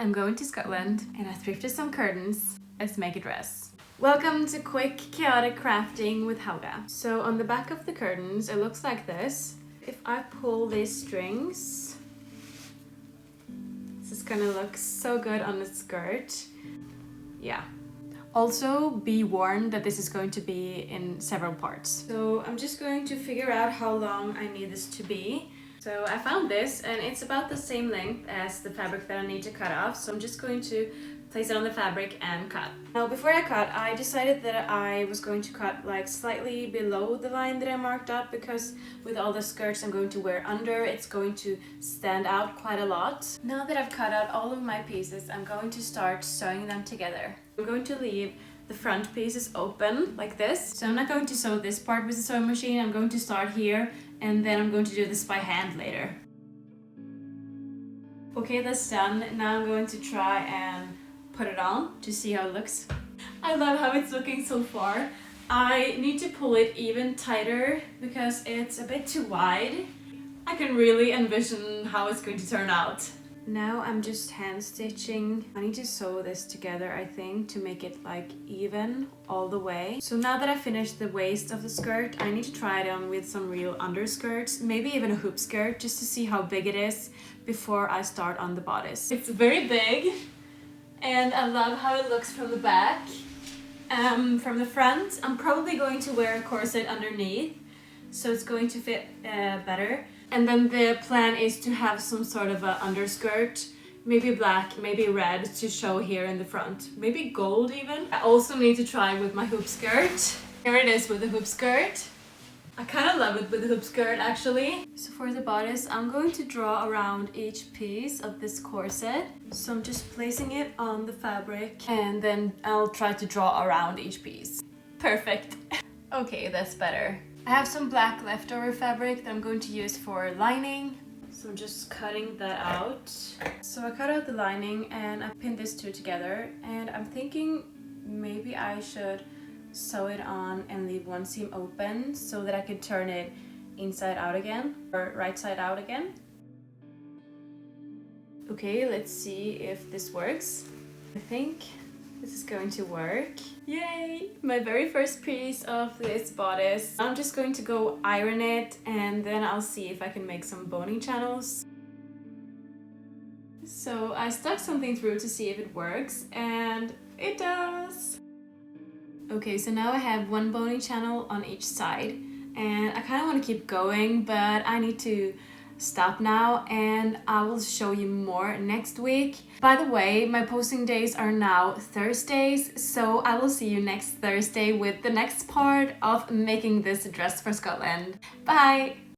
I'm going to Scotland and I thrifted some curtains. Let's make a dress. Welcome to quick chaotic crafting with Helga. So on the back of the curtains it looks like this. If I pull these strings, this is gonna look so good on the skirt. Yeah. Also be warned that this is going to be in several parts. So I'm just going to figure out how long I need this to be. So I found this and it's about the same length as the fabric that I need to cut off. So I'm just going to place it on the fabric and cut. Now before I cut, I decided that I was going to cut like slightly below the line that I marked up, because with all the skirts I'm going to wear under, it's going to stand out quite a lot. Now that I've cut out all of my pieces, I'm going to start sewing them together. I'm going to leave the front pieces open like this. So I'm not going to sew this part with the sewing machine. I'm going to start here and then I'm going to do this by hand later. Okay, that's done. Now I'm going to try and put it on to see how it looks. I love how it's looking so far. I need to pull it even tighter because it's a bit too wide. I can really envision how it's going to turn out. Now I'm just hand stitching. I need to sew this together, I think, to make it like even all the way. So now that I finished the waist of the skirt, I need to try it on with some real underskirts, maybe even a hoop skirt, just to see how big it is before I start on the bodice. It's very big and I love how it looks from the back. From the front, I'm probably going to wear a corset underneath, so it's going to fit better. And then the plan is to have some sort of an underskirt, maybe black, maybe red, to show here in the front. Maybe gold even. I also need to try with my hoop skirt. Here it is with the hoop skirt. I kind of love it with the hoop skirt actually. So for the bodice, I'm going to draw around each piece of this corset. So I'm just placing it on the fabric and then I'll try to draw around each piece. Perfect. Okay, that's better. I have some black leftover fabric that I'm going to use for lining. So I'm just cutting that out. So I cut out the lining and I pinned these two together, and I'm thinking maybe I should sew it on and leave one seam open so that I can turn it inside out again, or right side out again. Okay, let's see if this works. I think this is going to work. Yay! My very first piece of this bodice. I'm just going to go iron it and then I'll see if I can make some boning channels. So I stuck something through to see if it works, and it does! Okay, so now I have one boning channel on each side and I kind of want to keep going, but I need to stop now and I will show you more next week. By the way, my posting days are now Thursdays, so I will see you next Thursday with the next part of making this dress for Scotland. Bye!